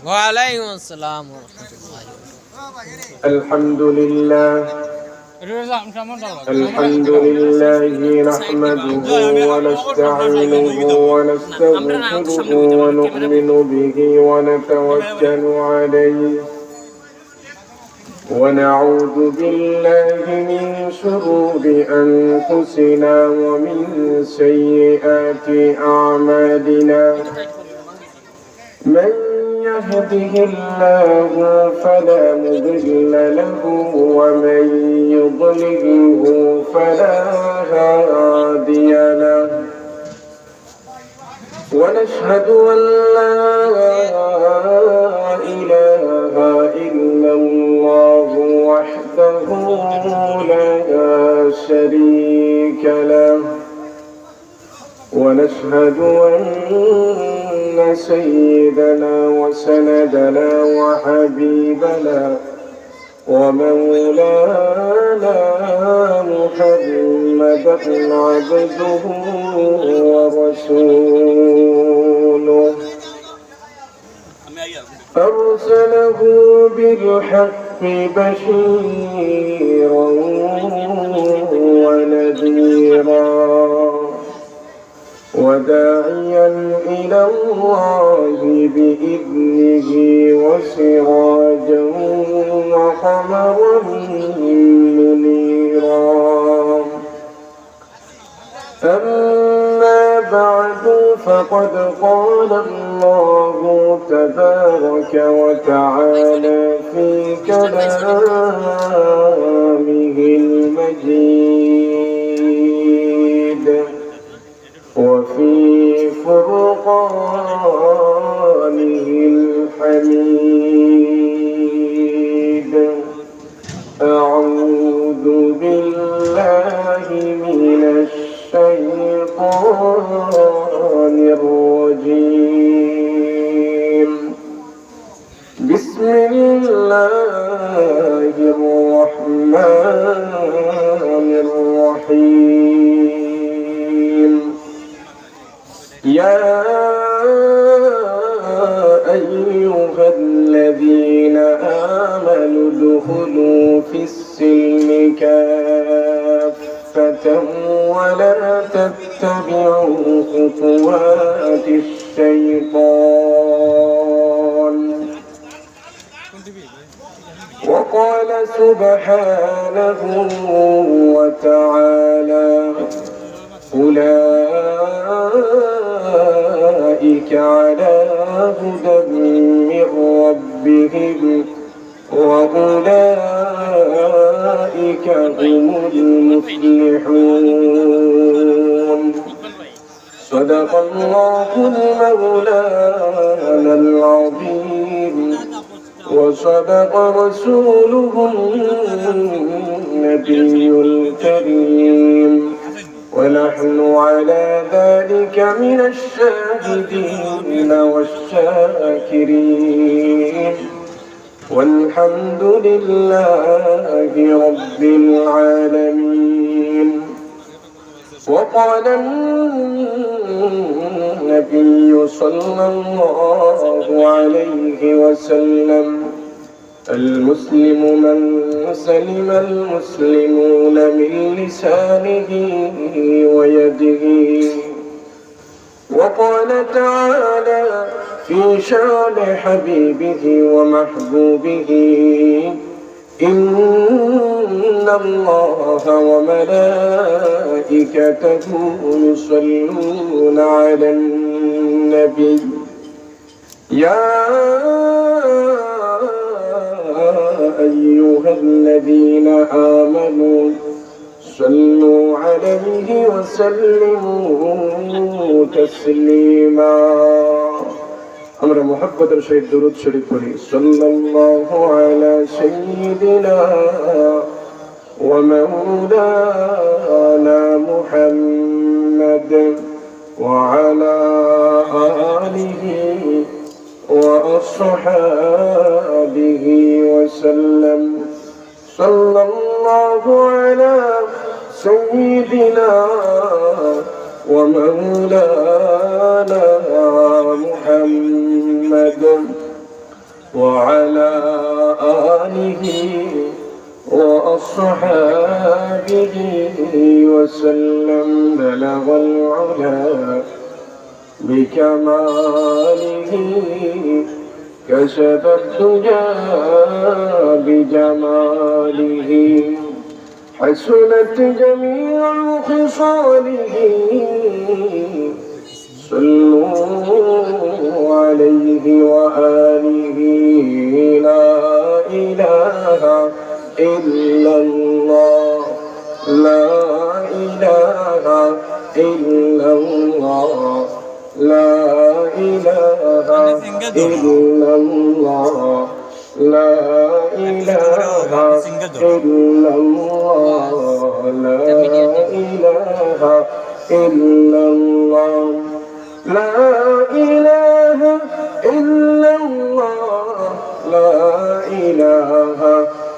ওয়ালাইকুম আসসালাম ওয়া রাহমাতুল্লাহি الحمد لله الحمد لله نحمده ونستعينه ونستغفره ونؤمن به ونتوكل عليه ونعوذ بالله من شرور أنفسنا ومن سيئات أعمالنا من يهده الله فلا مضل له ومن يضلله فلا هادي له ونشهد أن لا إله إلا الله وحده لا شريك له ونشهد أن سيدنا وسندنا وحبيبنا ومولانا محمدا عبده ورسوله أرسله بالحق بشيرا ونذيرا وداعيا إلى الله بإذنه وسراجا وقمرا منيرا أما بعد فقد قال الله تبارك وتعالى في كلامه المجيد وفي فرقانه الحميد أعوذ بالله من الشيطان الرجيم بسم الله الرحمن الرحيم يا أيها الذين آمنوا ادخلوا في السلم كافة ولا تتبعوا خطوات الشيطان وقال سبحانه وتعالى أولئك على هدى من ربهم وأولئك هم المفلحون صدق الله المولانا العظيم وصدق رسوله النبي الكريم ونحن على ذلك من الشاهدين والشاكرين والحمد لله رب العالمين وقال النبي صلى الله عليه وسلم المسلم من سلم المسلمون من لسانه ويده وقال تعالى في شان حبيبه ومحبوبه إن الله وملائكته يصلون على النبي يا أيها الذين آمنوا صلوا عليه وسلموا تسليما আমরা মুহাব্বতের সহিত দুরূদ শরীফ পড়ি সাল্লাল্লাহু আলা সাইয়্যিদিনা ওয়া মাওলানা মুহাম্মদ ওয়া আলা আলিহি ওয়া আসহাবিহি ওয়া সাল্লাম সাল্লাল্লাহু আলা সাইয়্যিদিনা ومولانا محمد وعلى آله وأصحابه وسلم بلغ العلا بكماله كشف الدجى بجماله حسنت جميع خصاله صلوا عليه وآله لا إله إلا الله لا إله إلا الله لا إله إلا الله لا إله إلا الله لا إله إلا الله لا إله إلا الله لا إله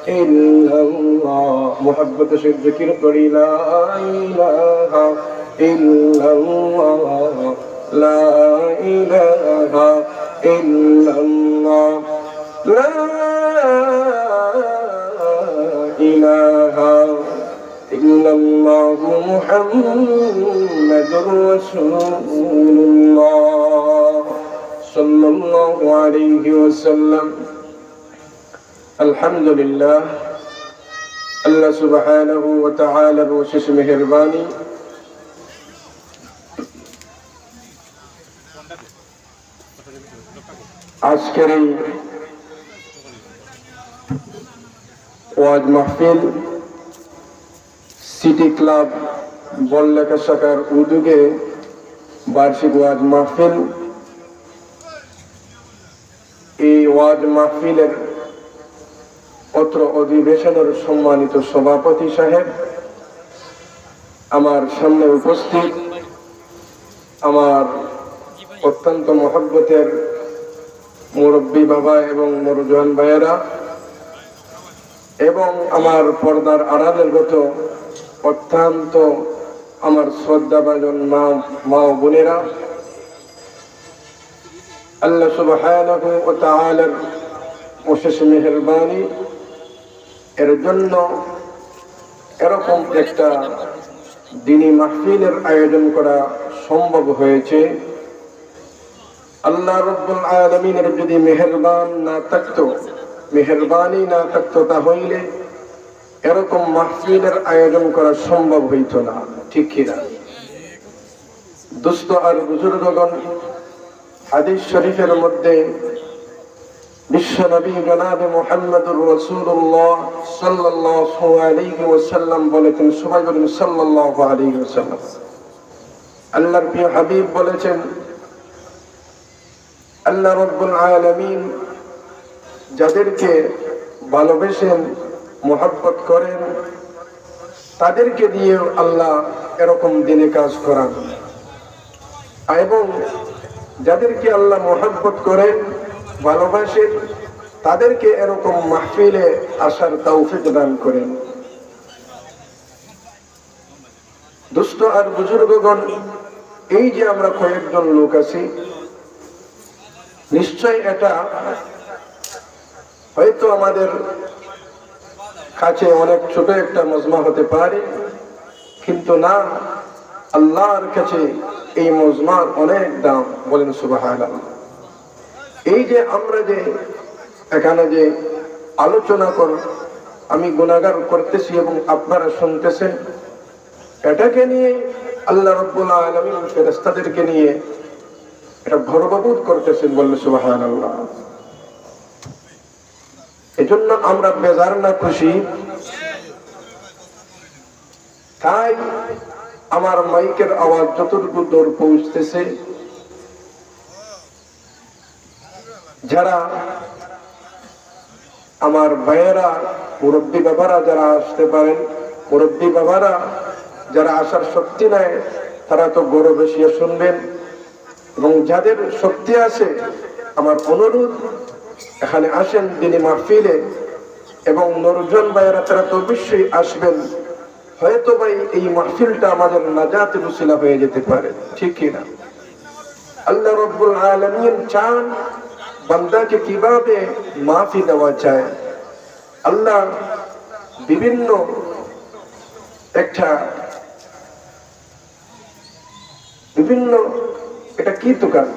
إلا الله محبت سے ذکر کری لا إله إلا الله لا إله إلا الله لا إله إلا الله محمد رسول الله صلى الله عليه وسلم الحمد لله الله سبحانه وتعالى بوشش مهرباني আজকের এই ওয়াজ মাহফিল সিটি ক্লাব বড়লেখা শাখার উদ্যোগে বার্ষিক ওয়াজ মাহফিল। এই ওয়াজ মাহফিলের অত্র অধিবেশনের সম্মানিত সভাপতি সাহেব, আমার সামনে উপস্থিত আমার অত্যন্ত মহব্বতের মুরব্বী বাবা এবং মরুজান ভাইয়েরা এবং আমার পর্দার আড়ালের গত অত্যন্ত আমার শ্রদ্ধাভাজন মা ও বোনেরা, আল্লাহ সুবহানাহু ওয়া তাআলার অশেষ মেহেরবানি এর জন্য এরকম একটা দ্বীনি মাহফিলের আয়োজন করা সম্ভব হয়েছে। আল্লাহ রাব্বুল আলামিনের যদি মেহেরবানি না থাকতো তাহলে এরকম মাহফিলের আয়োজন করা সম্ভব হইতো না, ঠিক কিনা? দোস্ত আর বুজুর্গগণ, হাদিস শরীফের মধ্যে বিশ্ব নবী জনাবে মুহাম্মদুর রাসূলুল্লাহ সাল্লাল্লাহু আলাইহি ওয়াসাল্লাম বলেছেন, সবাই বলেন সাল্লাল্লাহু আলাইহি ওয়াসাল্লাম। আল্লাহর প্রিয় হাবিব বলেছেন, আল্লাহ রাব্বুল আলামিন যাদেরকে ভালোবেসেন, মুহাব্বত করেন, তাদেরকে দিয়ে আল্লাহ এরকম দিনে কাজ করান, এবং যাদেরকে আল্লাহ মুহাব্বত করেন, ভালোবাসেন, তাদেরকে এরকম মাহফিলে আসার তৌফিক দান করেন। দুস্থ আর বুজুর্গগণ, এই যে আমরা কয়েকজন লোক আছি, নিশ্চয় এটা হয়তো আমাদের কাছে অনেক ছোট একটা মজমা হতে পারে, কিন্তু না, আল্লাহর কাছে এই মজমার অনেক দাম। বলেন সুবহানাল্লাহ। এই যে আমরা যে এখানে যে আলোচনা আমি গুনাহগার করতেছি এবং আপনারা শুনতেছেন, এটাকে নিয়ে আল্লাহ রাব্বুল আলামিন ফেরেশতাদেরকে নিয়ে এটা গর্ববোধ করতেছেন। বললে সুবহানাল্লাহ। এজন্য আমরা বেজার না খুশি? তাই আমার মাইকের আওয়াজ যতটুকু দূর পৌঁছতেছে, যারা আমার ভাইয়েরা, মুরব্বী বাবারা যারা আসতে পারেন, মুরব্বী বাবারা যারা আসার শক্তি নাই, তারা তো গরু বসিয়ে শুনবেন, এবং যাদের শক্তি আছে আমার অনুরোধ এখানে আসেন দিনী মাহফিলে, এবং নরজন ভাইয়েরা তারা তো অবশ্যই আসবেন। হয়তো ভাই এই মাহফিলটা আমাদের নাজাতের উসিলা হয়ে যেতে পারে, ঠিক কিনা? আল্লাহ রাব্বুল আলামিন চান বান্দাকে কিভাবে মাফি দেওয়া যায়। আল্লাহ বিভিন্ন এটা কি দোকান,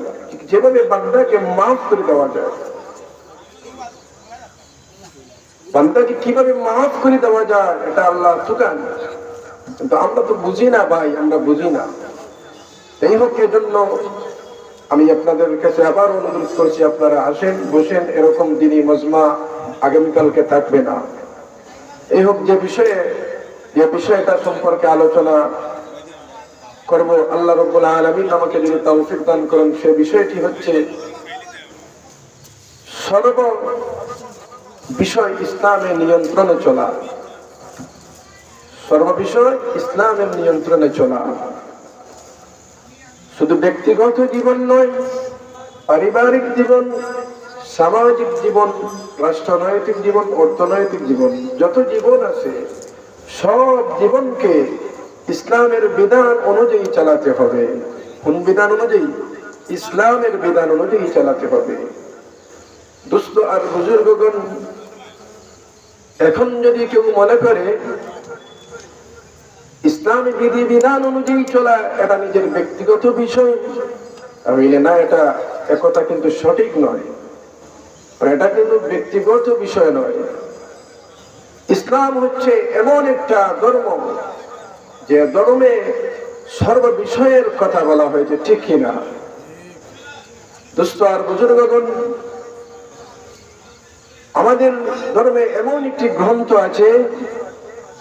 যেভাবে বান্দাকে মাফ করে দেওয়া যায়, বান্দাকে কিভাবে মাফ করে দেওয়া যায়, এটা আল্লাহ দোকান। কিন্তু আমরা তো বুঝি না ভাই, আমরা বুঝি না। এই হোক, এজন্য আমি আপনাদের কাছে আবার অনুরোধ করছি, আপনারা আসেন, বসেন। এরকম দিনই মজমা আগামীকালকে থাকবে না। এই হোক, যে বিষয়টা সম্পর্কে আলোচনা করব, আল্লাহ রাব্বুল আলামিন আমাকে যদি তৌফিক দান করেন, সে বিষয়টি হচ্ছে সর্ব বিষয় ইসলামের নিয়ন্ত্রণে চলা। সর্ববিষয় ইসলামের নিয়ন্ত্রণে চলা। শুধু ব্যক্তিগত জীবন নয়, পারিবারিক জীবন, সামাজিক জীবন, রাষ্ট্রনৈতিক জীবন, অর্থনৈতিক জীবন, যত জীবন আছে সব জীবনকে ইসলামের বিধান অনুযায়ী চালাতে হবে। কোন বিধান অনুযায়ী? ইসলামের বিধান অনুযায়ী চালাতে হবে। দোস্ত আর বুজুর্গগণ, এখন যদি কেউ মনে করে ইসলামী বিধিবিধান অনুযায়ী চলা এটা নিজের ব্যক্তিগত বিষয়, তাহলে না, এটা একথা কিন্তু সঠিক নয়। এটা কিন্তু ব্যক্তিগত বিষয় নয়। ইসলাম হচ্ছে এমন একটা ধর্ম যে ধর্মে সর্ব বিষয়ের কথা বলা হয়েছে, ঠিক কিনা? দোস্ত আর বুজুর্গগণ, আমাদের ধর্মে এমন একটি গ্রন্থ আছে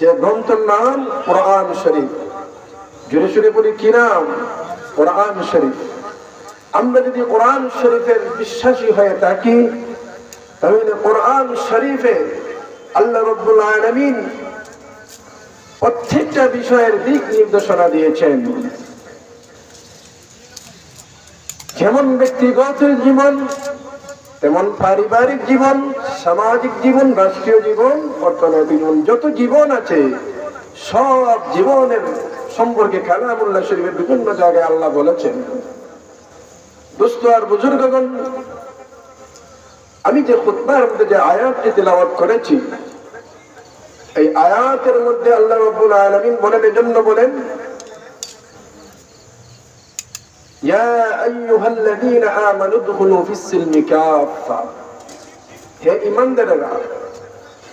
যে গ্রন্থের নাম কোরআন শরীফ। জোরে সুরে বলি, কি নাম? কোরআন শরীফ। আমরা যদি কোরআন শরীফের বিশ্বাসী হয়ে থাকি, তাহলে কোরআন শরীফে আল্লাহ রাব্বুল আলামিন প্রত্যেকটা বিষয়ের দিক নির্দেশনা দিয়েছেন। যেমন ব্যক্তিগত জীবন, তেমন পারিবারিক জীবন, সামাজিক জীবন, রাষ্ট্রীয় জীবন, অর্থনৈতিক জীবন, যত জীবন আছে সব জীবনের সম্পর্কে কালামুল্লাহ শরীফের বিভিন্ন জায়গায় আল্লাহ বলেছেন। দোস্ত আর বুজুর্গগণ, আমি যে খুতবার মধ্যে যে আয়াতটি তিলাওয়াত করেছি, এই আয়াতের মধ্যে আল্লাহ রাব্বুল আলামিন বলেন, এজন্য বলেন, ইয়া আইয়ুহাল্লাযীনা আমানু উদখুলু ফিস-সিলমি কাফা। হে ঈমানদারেরা,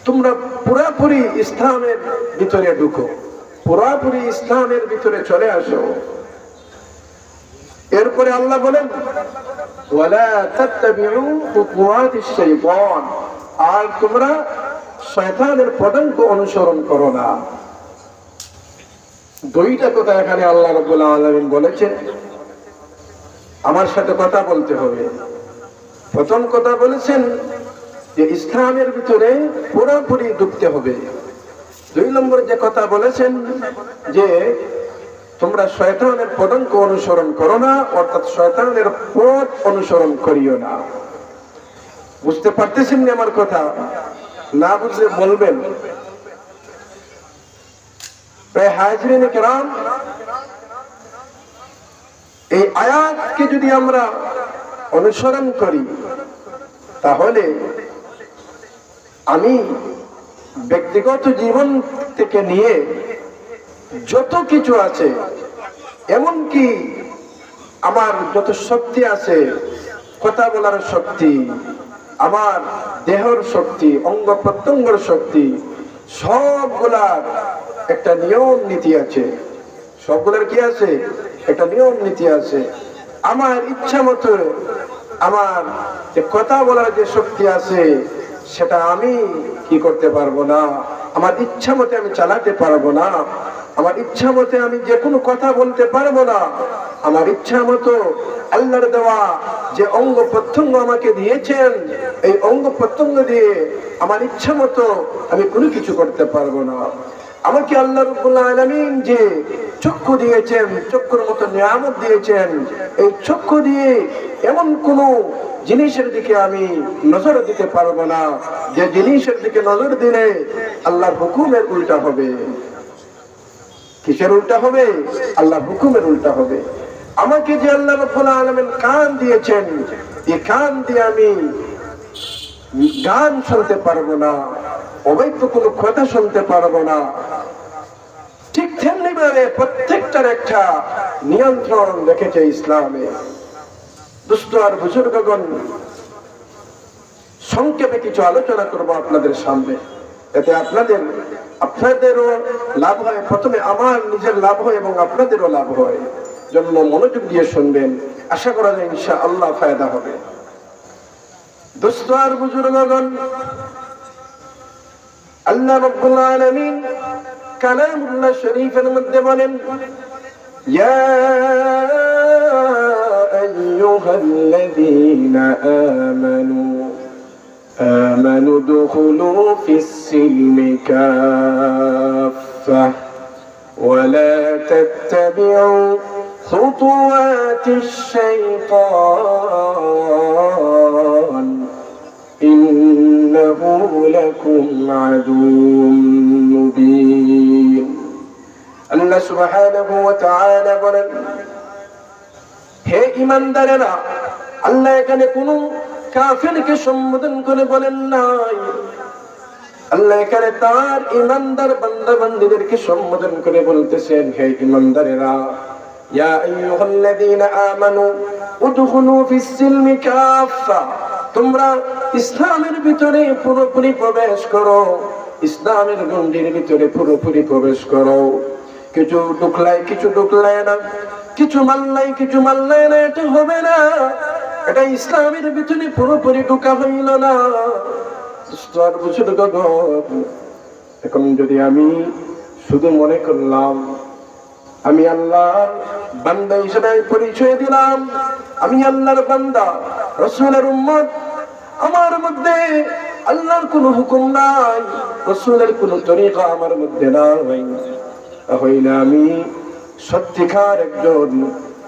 তোমরা পুরোপুরি ইসলামের ভিতরে ঢুকো, পুরোপুরি ইসলামের ভিতরে চলে আসো। এরপরে আল্লাহ বলেন, ওয়ালা তাত্তাবিউ খুতুওয়াতিশ শাইতান, আর তোমরা শয়তানের পদাঙ্ক অনুসরণ করো না। দুইটা কথা এখানে আল্লাহ রাব্বুল আলামিন বলেছেন। আমার সাথে কথা বলতে হবে। প্রথম কথা বলেছেন যে ইসলামের ভিতরে পুরোপুরি ঢুকতে হবে। দুই নম্বর যে কথা বলেছেন যে তোমরা শয়তানের পদাঙ্ক অনুসরণ করো না, অর্থাৎ শয়তানের পথ অনুসরণ করিও না। বুঝতে পারতেছেন না আমার কথা? না বুঝলে বলবেন। হাজিরিন কিরাম, এই আয়াতকে যদি আমরা অনুসরণ করি, তাহলে আমি ব্যক্তিগত জীবন থেকে নিয়ে যত কিছু আছে, এমনকি আমার যত শক্তি আছে, কথা বলার শক্তি, আমার দেহর শক্তি, অঙ্গ প্রত্যঙ্গের শক্তি, সবগুলার একটা নিয়ম নীতি আছে। সবগুলার কি আছে? একটা নিয়ম নীতি আছে। আমার ইচ্ছা মতো আমার যে কথা বলার যে শক্তি আছে, সেটা আমি কি করতে পারবো না। আমার ইচ্ছা মতে আমি চালাতে পারবো না। আমার ইচ্ছা মতে আমি যে কোনো কথা বলতে পারবো না। আমার ইচ্ছা মতো আল্লাহর দেওয়া যে অঙ্গ প্রত্যঙ্গ আমাকে দিয়েছেন, এই অঙ্গ প্রত্যঙ্গ দিয়ে আমার ইচ্ছা মতো আমি কোনো কিছু করতে পারবো না। আমাকে আল্লাহ রাব্বুল আলামিন যে চক্ষু দিয়েছেন, চক্ষুর মতো নিয়ামত দিয়েছেন, এই চক্ষু দিয়ে এমন কোন জিনিসের দিকে আমি নজর দিতে পারবো না যে জিনিসের দিকে নজর দিলে আল্লাহর হুকুমের উল্টা হবে। কিসের উল্টা হবে? আল্লাহর হুকুমের উল্টা হবে। আমাকে যে আল্লাহ রাব্বুল আলামিন কান দিয়েছেন, এই কান দিয়ে আমি গান শুনতে পারবো না, অবৈধ কোনো কথা শুনতে পারবো না। ঠিক তেমনি ভাবে প্রত্যেকটার একটা নিয়ন্ত্রণ রেখেছে ইসলামে। দুষ্ট আর বুজুর্গগণ, সংক্ষেপে কিছু আলোচনা করবো আপনাদের সামনে, এতে আপনাদেরও লাভ হয়। প্রথমে আমার নিজের লাভ হয় এবং আপনাদেরও লাভ হয়, জন্য মনোযোগ দিয়ে শুনবেন। আশা করা যায় ইনশাআল্লাহ ফায়দা হবে। দোস্ত আর বুজুর্গগণ, আল্লাহ রাব্বুল আলামিন কালামুল্লাহ শরীফের মধ্যে বলেন, ইয়া আইয়ুহাল্লাযীনা আমানু দুখুলু ফিস-সিলমি কাফফা ওয়া লা তাত্তাবিউ খুতুওয়াতিশ শাইতান ইন্নাহু লাকুম আদুউম মুবিন। আল্লাহ সুবহানাহু ওয়া তাআলা বলেন, হে ঈমানদারেরা, আল্লাহ এখানে কোন কাফিরকে সম্বোধন করে বলেন নাই, আল্লাহ এখানে তার ঈমানদার বান্দা বান্দীদেরকে সম্বোধন করে বলতেছেন, হে ঈমানদারেরা, ইয়া আইয়ুহাল্লাযীনা আমানু উদখুলু ফিস-সিলমি কাফফা, তোমরা ইসলামের ভিতরে পুরোপুরি প্রবেশ করো, ইসলামের গণ্ডির ভিতরে পুরোপুরি প্রবেশ করো। কিছু ঢুকলাই না, কিছু মাল্লাই না, এটা হবে না। এটা ইসলামের ভিতরে পুরোপুরি ঢুকা হইল না। এখন যদি আমি শুধু মনে করলাম আমি আল্লাহর বান্দা হিসেবে পরিচয় দিলাম, আমি আল্লাহর বান্দা, রাসূলের উম্মত, আমার মধ্যে আল্লাহর কোনো হুকুম নাই, রাসূলের কোনো তরিকা আমার মধ্যে নাই, তাহলে আমি সত্যিকার একজন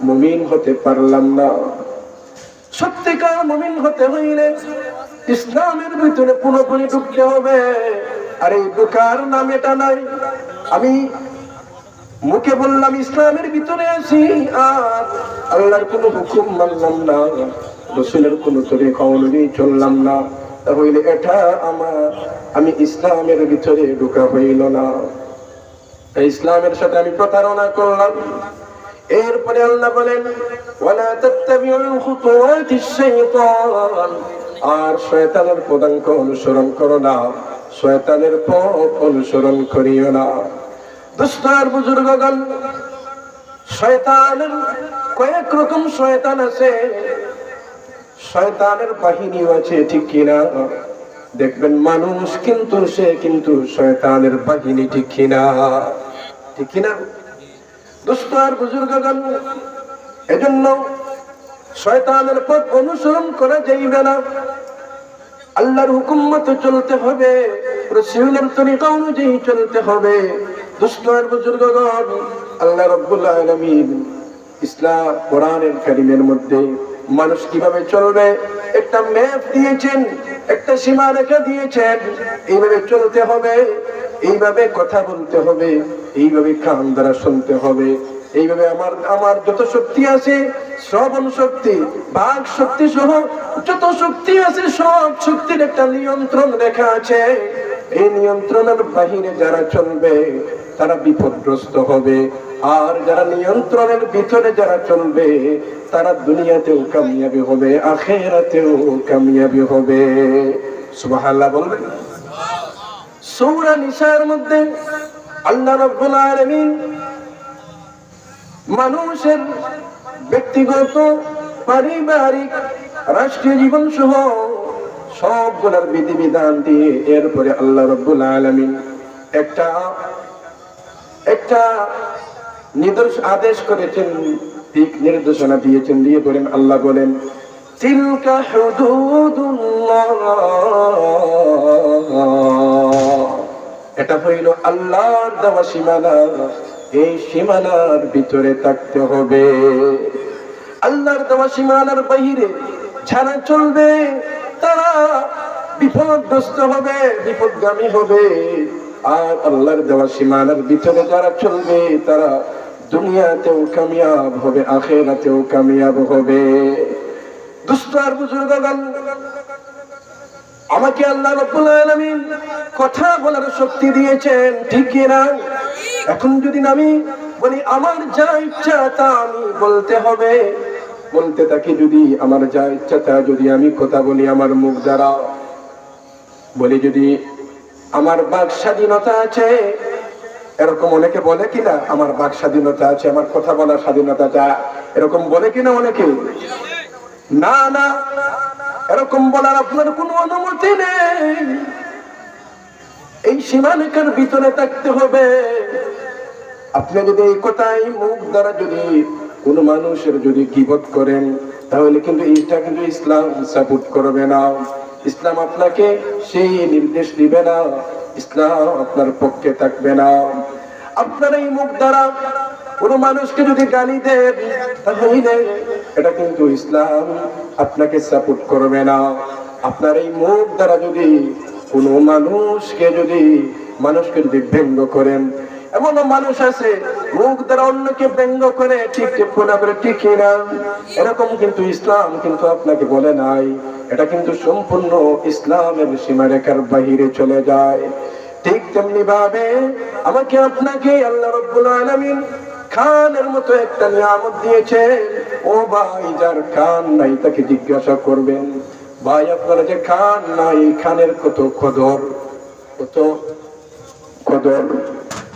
মুমিন হতে পারলাম না। সত্যিকার মুমিন হতে হইলে ইসলামের ভিতরে পুরোপুরি ঢুকতে হবে। আর এই ঢুকার নাম এটা নাই আমি মুখে বললাম ইসলামের ভিতরে আছি, আর আল্লাহর কোনো হুকুম মানলাম না, রাসূলের কোনো তরিকা অনুযায়ী চললাম না, তাহলে এটা আমি ইসলামের ভিতরে ঢুকা হইল না। ইসলামের সাথে আমি প্রতারণা করলাম। এরপরে আল্লাহ বলেন, ওয়ালা তাত্তাবিউল খুতুওয়াতিশ শাইতান, আর শয়তানের পদাঙ্ক অনুসরণ করো না, শয়তানের পথ অনুসরণ করিও না। দুষ্ট আর বুজুর্গগণ, শয়তানের কয়েক রকম শয়তান আছে, শয়তানের বাহিনীও আছে, ঠিক কিনা? দেখবেন মানুষ কিন্তু সে কিন্তু শয়তানের বাহিনী, ঠিক কিনা? ঠিক কিনা? দুষ্ট আর বুজুর্গগণ, এজন্য শয়তানের পথ অনুসরণ করা যাইবে না। আল্লাহর হুকুম মতো চলতে হবে, রাসূলের তরিকা অনুযায়ী চলতে হবে। দুষ্ট আর বুজুর্গগণ, আল্লাহ রাব্বুল আলামিন ইসলাম কোরআনের কারীমের মধ্যে মানুষ কিভাবে চলবে একটা ম্যাপ দিয়েছেন, একটা সীমারেখা দিয়েছেন। এইভাবে চলতে হবে, এইভাবে কথা বলতে হবে, এইভাবে কান দ্বারা শুনতে হবে, এইভাবে আমার যত শক্তি আছে, শ্রবণ শক্তি, বাক শক্তি সহ যত শক্তি আছে, সব শক্তির একটা নিয়ন্ত্রণ রেখা আছে। এই নিয়ন্ত্রণের বাহিরে যারা চলবে তারা বিপদগ্রস্ত হবে, আর যারা নিয়ন্ত্রণের ভিতরে যারা চলবে তারা দুনিয়াতেও কামিয়াবি হবে, আখিরাতেও কামিয়াবি হবে। সুবহানাল্লাহ বলবেন। সূরা নিসার মধ্যে আল্লাহ রাব্বুল আলামিন মানুষের ব্যক্তিগত, পারিবারিক, রাষ্ট্রীয় জীবন সহ সবগুলোর বিধিবিধান দিয়ে এরপরে আল্লাহ রাব্বুল আলামিন একটা আদেশ করেছেন, দিক নির্দেশনা দিয়েছেন, দিয়ে বলেন, আল্লাহ বলেন, তিলকা হুদুদুল্লাহ, এটা হইল আল্লাহর দেওয়া সীমানা, এই সীমানার ভিতরে থাকতে হবে। আল্লাহর দেওয়া সীমানার বাহিরে যারা চলবে তারা বিপদগ্রস্ত হবে, বিপদগামী হবে। আর আল্লাহর দেওয়া সীমানার ভিতরে যারা চলবে তারা দুনিয়াতেও কামিয়াব হবে, আখিরাতেও কামিয়াব হবে। দুস্থ আর বুজুর্গগণ, আমাকে আল্লাহ রাব্বুল আলামিন কথা বলার শক্তি দিয়েছেন, ঠিক কি না? এখন যদি আমি বলি আমার যা ইচ্ছা তা আমি বলতে হবে, বলতে থাকি যদি আমার যা ইচ্ছা তা যদি আমি কথা বলি আমার মুখ দ্বারা, বলি যদি আমার বাক স্বাধীনতা আছে, এরকম অনেকে বলে কিনা আমার বাক স্বাধীনতা আছে, আমার কথা বলার স্বাধীনতা আছে, এরকম বলে কিনা অনেকে? না না, এরকম বলার আপনার কোনো অনুমতি নেই। এই সীমারেখার ভিতরে থাকতে হবে। আপনি যদি এই কথাই মুখ দ্বারা যদি কোন মানুষের যদি গীবত করেন, তাহলে কিন্তু এটা কিন্তু ইসলাম সাপোর্ট করবে না। ইসলাম আপনাকে সেই নির্দেশ দিবে না, ইসলাম আপনার পক্ষে থাকবে না। আপনার এই মুখ দ্বারা কোন মানুষকে যদি গালি দেন, তাহলে এটা কিন্তু ইসলাম আপনাকে সাপোর্ট করবে না। আপনার এই মুখ দ্বারা যদি কোন মানুষকে যদি ব্যঙ্গ করেন, এমন মানুষ আছে মুখ দ্বারা অন্যকে ব্যঙ্গ করে, ঠিক করে ঠিক না, এরকম কিন্তু ইসলাম কিন্তু আপনাকে বলে নাই। এটা কিন্তু সম্পূর্ণ ইসলামের সীমারেখার বাহিরে চলে যায়। ঠিক তেমনি ভাবে আমাকে আপনাকে আল্লাহ রাব্বুল আলামিন কানের মতো একটা নিয়ামত দিয়েছে। ও ভাই, যার কান নাই তাকে জিজ্ঞাসা করবেন, ভাই আপনারা যে কান নাই, কানের কত কদর, কত কদর।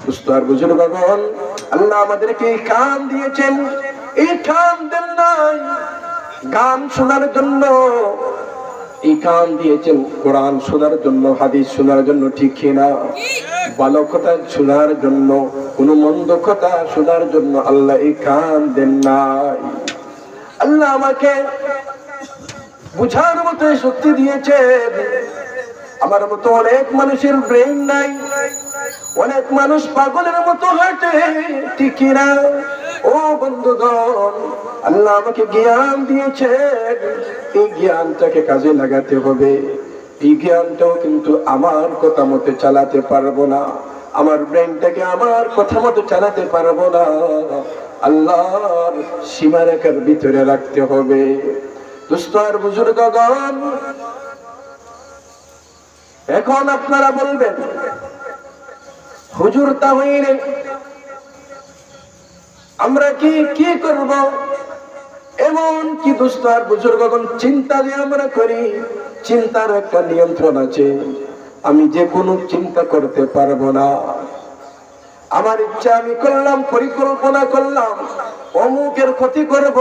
দুস্তার বুজুর্গগণ, আল্লাহ আমাদেরকে এই কান দিয়েছেন, এই কান দেন নাই গান শোনার জন্য, এই কান দিয়েছেন কোরআন শোনার জন্য, হাদিস শোনার জন্য, ঠিক কিনা? ভালো কথা শোনার জন্য, কোন মন্দ কথা শোনার জন্য আল্লাহ এই কান দেন নাই। আল্লাহ আমাকে বুঝার মতো শক্তি দিয়েছেন। আমার মতো অনেক মানুষের ব্রেন নাই, অনেক মানুষ পাগলের মতো হাঁটে, ঠিক কিনা? ও বন্ধুগণ, আল্লাহ আমাকে জ্ঞান দিয়েছেন, এই জ্ঞানটাকে কাজে লাগাতে হবে। এই জ্ঞানটাও কিন্তু আমার কথা মতো চালাতে পারবো না, আমার ব্রেনটাকে আমার কথা মতো চালাতে পারবো না, আল্লাহর সীমারেখার ভিতরে রাখতে হবে। দুস্থ আর বুজুর্গগণ, এখন আপনারা বলবেন হুজুর তাহলে আমরা কি করব? এমন কি দুস্থ আর বুজুর্গগণ, চিন্তা যে আমরা করি, চিন্তার একটা নিয়ন্ত্রণ আছে। আমি যে কোনো চিন্তা করতে পারবো না। আমার ইচ্ছা আমি করলাম, পরিকল্পনা করলাম অমুকের ক্ষতি করব,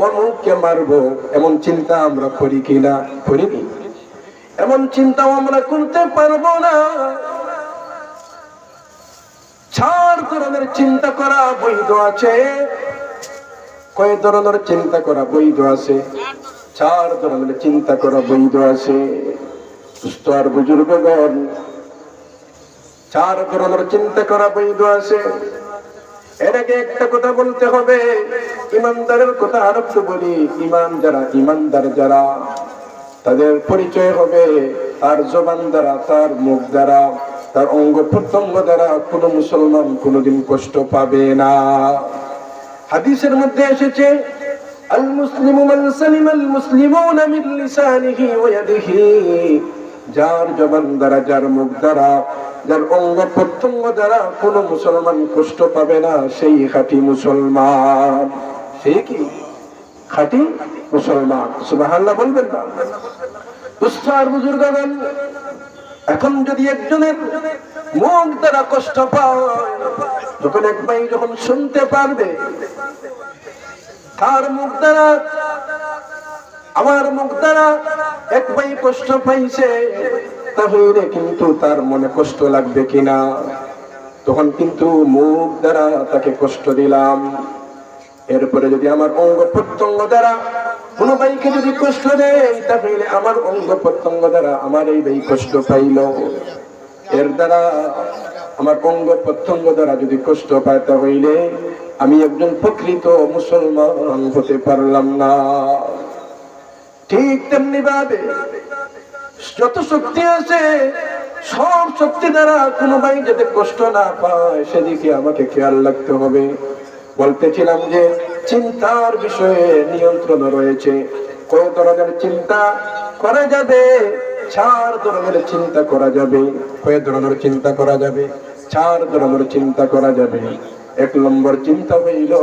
অমুককে মারবো, এমন চিন্তা আমরা করি কিনা? করিনি। এমন চিন্তাও আমরা করতে পারবো না। 4 ধরনের চিন্তা করা বৈধ আছে। কয় ধরনের চিন্তা করা বৈধ আছে? 4 ধরনের চিন্তা করা বৈধ আছে। সুস্থ আর বুজুর্গগণ, 4 ধরনের চিন্তা করা বৈধ আছে। এর আগে একটা কথা বলতে হবে, ইমানদারের কথা আরো তো বলি। ইমানদার যারা, তাদের পরিচয় হবে তার জবান দ্বারা, তার মুখ দ্বারা, তার অঙ্গ প্রত্যঙ্গ দ্বারা কোন মুসলমান কোনদিন কষ্ট পাবে না। হাদিসের মধ্যে এসেছে, আল মুসলিমু মান সালিমাল মুসলিমুনা মিন লিসানিহি ওয়া ইয়াদিহি, যার জবান দ্বারা, যার মুখ দ্বারা, যার অঙ্গ প্রত্যঙ্গ দ্বারা কোন মুসলমান কষ্ট পাবে না, সেই খাঁটি মুসলমান। সেই কি খাঁটি মুসলমান? সুবহানাল্লাহ বলবেন না? উস্তাদ বুজুর্গগণ, এখন যদি একজনের মুখ দ্বারা কষ্ট পায়, যখন এক ভাই যখন শুনতে পারবে তার মুখ দ্বারা, আমার মুখ দ্বারা এক ভাই কষ্ট পাইছে, তাহলে কিন্তু তার মনে কষ্ট লাগবে কিনা? তখন কিন্তু মুখ দ্বারা তাকে কষ্ট দিলাম। এরপরে যদি আমার অঙ্গ প্রত্যঙ্গ দ্বারা কোন ভাইকে যদি কষ্ট দেয়, তাহলে আমার অঙ্গ প্রত্যঙ্গ দ্বারা আমার এই ভাই কষ্ট পাইল। এর দ্বারা আমার অঙ্গ প্রত্যঙ্গ দ্বারা যদি কষ্ট পায়, তাহলে আমি একজন প্রকৃত মুসলমান হতে পারলাম না। ঠিক তেমনি ভাবে যত শক্তি আছে, সব শক্তি দ্বারা কোনো ভাই যাতে কষ্ট না পায়, সেদিকে আমাকে খেয়াল রাখতে হবে। বলতেছিলাম যে চিন্তার বিষয়ে নিয়ন্ত্রণ রয়েছে। কয় ধরনের চিন্তা করা যাবে? 4 ধরনের চিন্তা করা যাবে। কয় ধরনের চিন্তা করা যাবে? 4 ধরনের চিন্তা করা যাবে। 1 নম্বর চিন্তা হইল,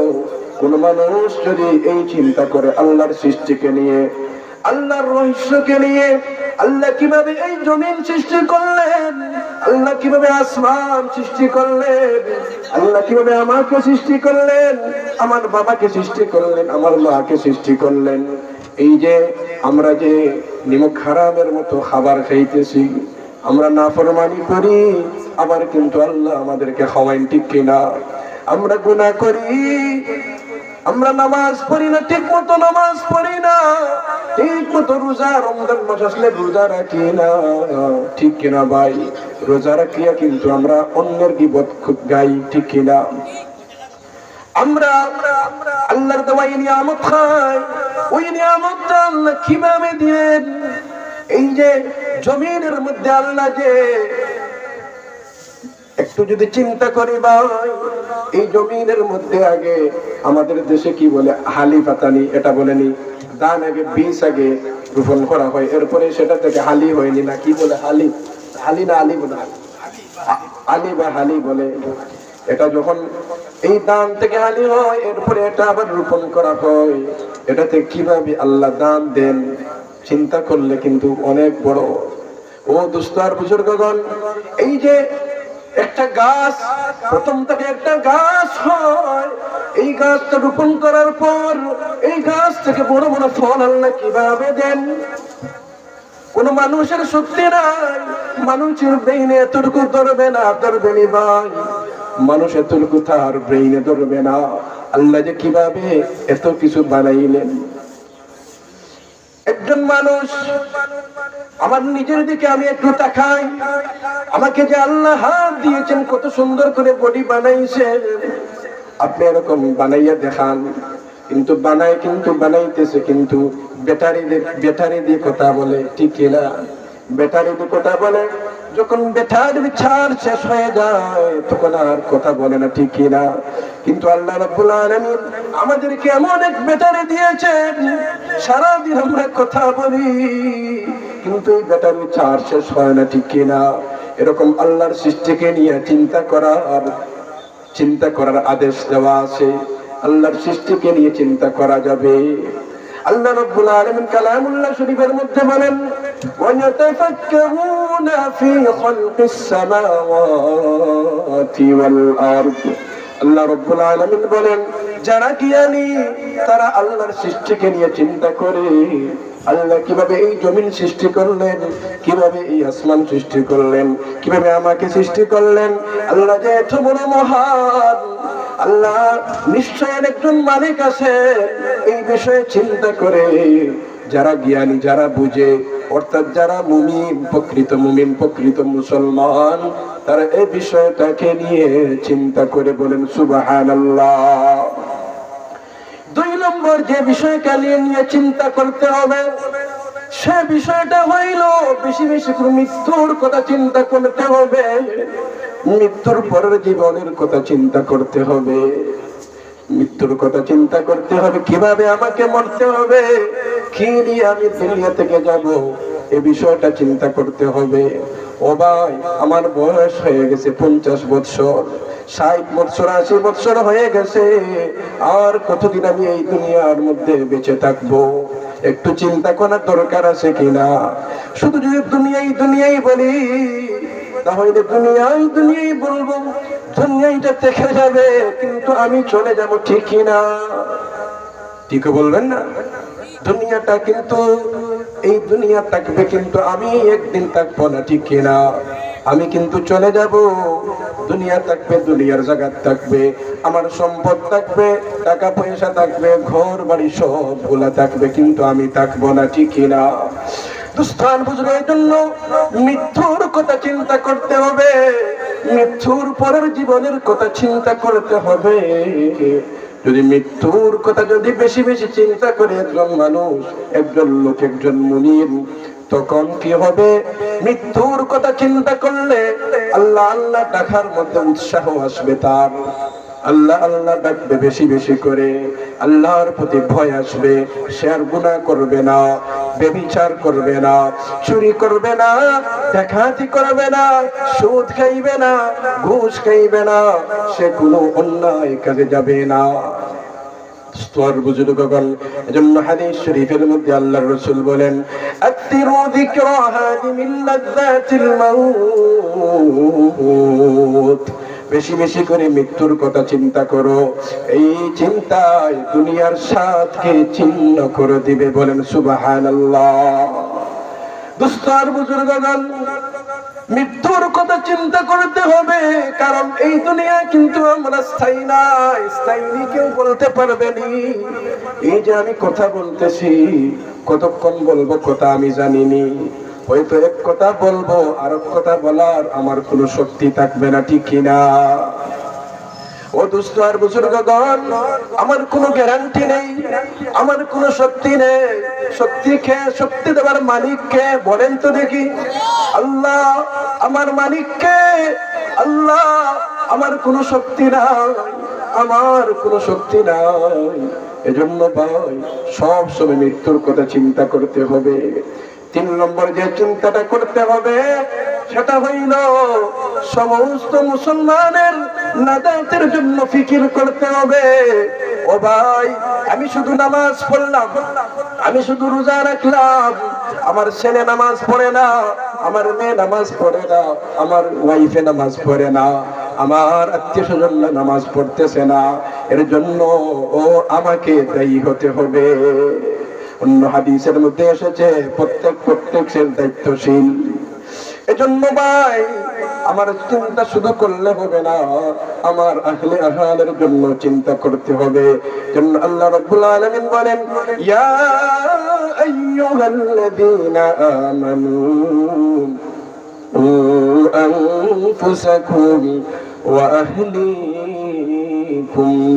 কোন মানুষ যদি এই চিন্তা করে আল্লাহর সৃষ্টিকে নিয়ে, আল্লাহর রহস্যকে নিয়ে, আল্লাহ কিভাবে এই জমিন সৃষ্টি করলেন, আল্লাহ কিভাবে আসমান সৃষ্টি করলেন, আল্লাহ কিভাবে আমাকে সৃষ্টি করলেন, আমার বাবাকে সৃষ্টি করলেন, আমার মাকে সৃষ্টি করলেন। এই যে আমরা যে নিমক হারামের মতো খাবার খাইতেছি, আমরা নাফরমানি করি, আবার কিন্তু আল্লাহ আমাদেরকে খাওয়াইন, ঠিক কিনা? আমরা গুনাহ করি, আমরা নামাজ পড়ি না, ঠিক মতো নামাজ পড়ি না, ঠিক মতো রোজা, রমজান মাস আসলে রোজা রাখি না, ঠিক কিনা ভাই? রোজা রাখিয়া কিন্তু আমরা অন্যের গীবত গাই, ঠিক কিনা? আমরা আল্লাহর দেওয়া নিয়ামত খাই, ওই নিয়ামতটা আল্লাহ কিভাবে দিলেন? এই যে জমিনের মধ্যে আল্লাহ যে, একটু যদি চিন্তা করি ভাই, এই জমিনের মধ্যে আগে আমাদের দেশে কি বলে, হালি পাতানি, এটা বলেনি, ধান আগে বীজ আগে রোপণ করা হয়, এরপরে সেটা থেকে হালি হয়নি, না কি বলে, হালি, হালি না আলি বলে, আলি বা হালি বলে। এটা যখন এই ধান থেকে হালি হয়, এরপরে এটা আবার রোপণ করা হয়। এটাতে কিভাবে আল্লাহ দান দেন, চিন্তা করলে কিন্তু অনেক বড়। ও দোস্ত আর বুজুর্গগণ, এই যে একটা গাছ, প্রথম থেকে একটা গাছ হয়, এই গাছটা রোপণ করার পর এই গাছ থেকে বড় বড় ফল আল্লাহ কিভাবে দেন? কোন মানুষের শক্তি নাই, মানুষের ব্রেইনে এতটুকু ধরবে না, ধরবেনি ভাই, মানুষ এতটুকু তার ব্রেইনে ধরবে না। আল্লাহ যে কিভাবে এত কিছু বানাইলেন। একজন মানুষ, আমার নিজের দিকে আমি একটু তাকাই, আমাকে যে আল্লাহ হাত দিয়েছেন, কত সুন্দর করে বডি বানাইছেন, আপনি এরকম বানাইয়া দেখান। কিন্তু বানাই, কিন্তু বানাইতেছে কিন্তু ব্যাটারি দিয়ে কথা বলে, ঠিক কিনা? ব্যাটারি দিয়ে কথা বলে, যখন ব্যাটারির চার্জ শেষ হয়ে যায় তখন আর কথা বলে না, ঠিক কিনা? কিন্তু আল্লাহ রাব্বুল আলামিন আমাদেরকে এমন এক ব্যাটারি দিয়েছেন, সারাদিন আমরা কথা বলি কিন্তু এই ব্যাটারির চার্জ শেষ হয় না, ঠিক কিনা? এরকম আল্লাহর সৃষ্টিকে নিয়ে চিন্তা করার আদেশ দেওয়া আছে। আল্লাহর সৃষ্টিকে নিয়ে চিন্তা করা যাবে। আল্লাহ রাব্বুল আলামিন কালামুল্লাহ শরীফের মধ্যে বলেন, ওয়ায়াতাফাক্কারুনা ফি খালকিস সামাওয়াতি ওয়াল আরদ। আল্লাহ রাব্বুল আলামিন বলেন, যারা জ্ঞানী তারা আল্লাহর সৃষ্টিকে নিয়ে চিন্তা করে, আল্লাহ কিভাবে এই জমিন সৃষ্টি করলেন, কিভাবে এই আসমান সৃষ্টি করলেন, কিভাবে আমাকে সৃষ্টি করলেন, আল্লাহ যে এত বড় মহান, আল্লাহ নিশ্চয় একজন মালিক আছে, এই বিষয়ে চিন্তা করে যারা জ্ঞানী, যারা বুঝে, অর্থাৎ যারা মুমিন, প্রকৃত মুসলমান, তারা এই বিষয়টাকে নিয়ে চিন্তা করে বলেন সুবহানাল্লাহ। 2 নম্বর যে বিষয়টা নিয়ে চিন্তা করতে হবে, সে বিষয়টা হইল বেশি বেশি করে মৃত্যুর কথা চিন্তা করতে হবে। মৃত্যুর পরের জীবনের কথা চিন্তা করতে হবে, মৃত্যুর কথা চিন্তা করতে হবে, কিভাবে আমাকে মরতে হবে, কি নিয়ে আমি দুনিয়া থেকে যাব, এই বিষয়টা চিন্তা করতে হবে। ও ভাই, আমার বয়স হয়ে গেছে 50 বছর, 60 বছর, 80 বছর হয়ে গেছে, আর কতদিন আমি এই দুনিয়ার মধ্যে বেঁচে থাকবো? একটু চিন্তা করার দরকার আছে কিনা? শুধু যদি দুনিয়াই বলি, তাহলে দুনিয়াই বলবো, দুনিয়াটা থেকে যাবে, কিন্তু আমি চলে যাব, ঠিক কিনা? ঠিক বলবেন না? দুনিয়াটা কিন্তু, এই দুনিয়া থাকবে কিন্তু আমি একদিন থাকবো না, ঠিক কিনা? আমি কিন্তু চলে যাব, দুনিয়া থাকবে, দুনিয়ার জায়গা থাকবে, আমার সম্পদ থাকবে, টাকা পয়সা থাকবে, ঘর বাড়ি সবগুলা থাকবে, কিন্তু আমি থাকবো না, ঠিক কিনা? স্থান বুঝবার জন্য মৃত্যুর কথা চিন্তা করতে হবে, মৃত্যুর পরের জীবনের কথা চিন্তা করতে হবে। যদি মৃত্যুর কথা যদি বেশি বেশি চিন্তা করে একজন মানুষ, একজন লোক, একজন মুমিন, তখন কি হবে? মৃত্যুর কথা চিন্তা করলে আল্লাহ আল্লাহ ডাকার মধ্যে উৎসাহ আসবে তার। আল্লাহ আল্লাহ ডাকবে বেশি বেশি করে, আল্লাহর প্রতি ভয় আসবে, সে আর গুনাহ করবে না, ব্যভিচার করবে না, চুরি করবে না, ডাকাতি করবে না, সুদ খাইবে না, ঘুষ খাইবে না, সে কোনো অন্যায় কাজে যাবে না। বুজুর্গগণ, এজন্য হাদিস শরীফের মধ্যে আল্লাহর রাসূল বলেন, আক্তিরু যিকরা হাদিমিল লাযযাতিল মাউত, বেশি বেশি করে মৃত্যুর কথা চিন্তা করো, এই চিন্তায় দুনিয়ার স্বাদকে ছিন্ন করে দিবে। বলেন সুবহানাল্লাহ। দুস্তার বুজুর্গগণ, মৃত্যুর কথা চিন্তা করতে হবে, কারণ এই দুনিয়া কিন্তু আমরা স্থায়ী নাই, স্থায়ী কেউ বলতে পারবে না। এই যে আমি কথা বলতেছি, কতক্ষণ বলবো কথা আমি জানিনি, হয়তো এক কথা বলবো, আর এক কথা বলার আমার কোনো শক্তি থাকবে না, ঠিক কিনা? ও দোস্ত আর বুজুর্গগণ, আমার কোনো গ্যারান্টি নেই, আমার কোনো শক্তি নেই। শক্তি দেওয়ার মালিক কে? বলেন তো দেখি। আল্লাহ আমার মালিক কে? আল্লাহ। আমার কোনো শক্তি নাই, আমার কোনো শক্তি নাই। এজন্য ভাই, সব সময় মৃত্যুর কথা চিন্তা করতে হবে। 3 নম্বর যে চিন্তাটা করতে হবে সেটা হইল সমস্ত মুসলমানের নাজাতের জন্য ফিকির করতে হবে। ও ভাই, আমি শুধু নামাজ পড়লাম, আমি শুধু রোজা রাখলাম, আমার ছেলে নামাজ পড়ে না, আমার মেয়ে নামাজ পড়ে না, আমার ওয়াইফে নামাজ পড়ে না, আমার আত্মীয়-স্বজন নামাজ পড়তেছে না, এর জন্য ও আমাকে দায়ী হতে হবে। অন্য হাদিসের মধ্যে এসেছে প্রত্যেকের দায়িত্বশীল। এজন্য ভাই, আমার চিন্তা শুধু করলে হবে না, আমার আহলে আহালের জন্য চিন্তা করতে হবে। জন্য আল্লাহ রাব্বুল আলামিন বলেন, ইয়া আইয়ুহাল্লাযীনা আমানু আনফুসাকুম ওয়া আহলিকুম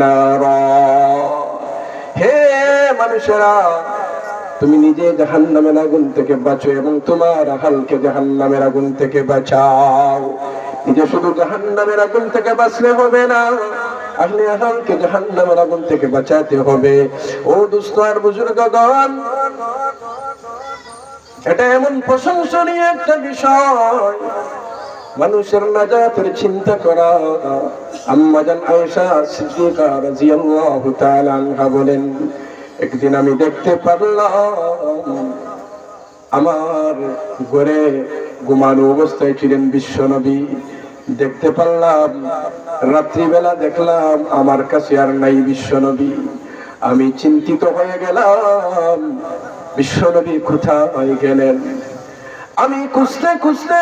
নারা। হে মানুষেরা, তুমি নিজে জাহান্নামের আগুন থেকে বাঁচো এবং তোমার আহলকে জাহান্নামের আগুন থেকে বাঁচাও। নিজে শুধু জাহান্নামের আগুন থেকে বাঁচলে হবে না, আহলে আহলকে জাহান্নামের আগুন থেকে বাঁচাতে হবে। ও দোস্ত আর বুজুর্গগণ, এটা এমন প্রশংসনীয় একটা বিষয়, মানুষের নাজাতের চিন্তা করা। আম্মা জান আয়েশা সিদ্দিকা রাদিয়াল্লাহু তাআলা আনহা বলেন, একদিন আমি দেখতে পারলাম আমার ঘরে ঘুমানো অবস্থায় ছিলেন বিশ্বনবী। দেখতে পারলাম রাত্রিবেলা দেখলাম আমার কাছে আর নাই বিশ্বনবী। আমি চিন্তিত হয়ে গেলাম, বিশ্বনবী কোথায় গেলেন? আমি খুঁজতে খুঁজতে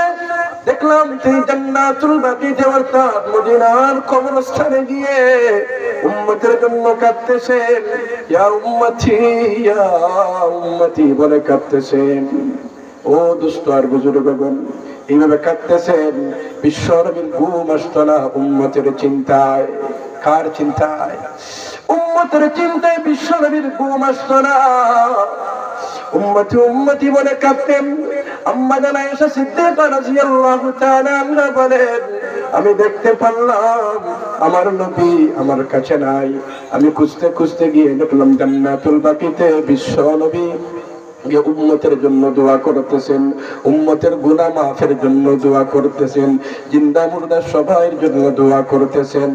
দেখলাম তিনি জান্নাতুল বাকিতে অর্থাৎ মদিনার কবরস্থানে গিয়ে উম্মতের জন্য কাঁদতেছেন। ইয়া উম্মতি, ইয়া উম্মতি বলে কাঁদতেছেন। ও দোস্ত আর বুজুর্গগণ, এইভাবে কাঁদতেছেন। বিশ্বনবীর ঘুম আসতো না উম্মতের চিন্তায়। কার চিন্তায়? উম্মতের চিন্তায় বিশ্বনবীর ঘুম আসতো না। উম্মতি উম্মতি বলে কাঁদতেন। আম্মা জান আয়েশা সিদ্দিকা রাদিয়াল্লাহু তাআলা আনহা বলেন, আমি দেখতে পারলাম আমার নবী আমার কাছে নাই। আমি খুঁজতে খুঁজতে গিয়ে দেখলাম জান্নাতুল বাকিতে বিশ্ব নবী উম্মতের জন্য দোয়া করতেছেন, উম্মতের গুনাহ মাফের জন্য দোয়া করতেছেন, জিন্দা মুর্দা সবার জন্য দোয়া করতেছেন।